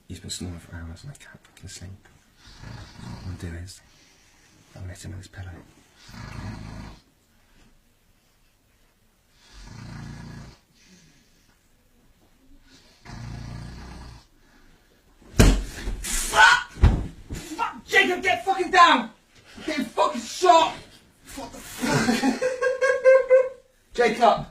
He's been snoring for hours and I can't fucking sleep. What I'm gonna do is, I'll let him on his pillow. Fuck! Jacob, get fucking down! I'm getting fucking shot! What the fuck? Jacob!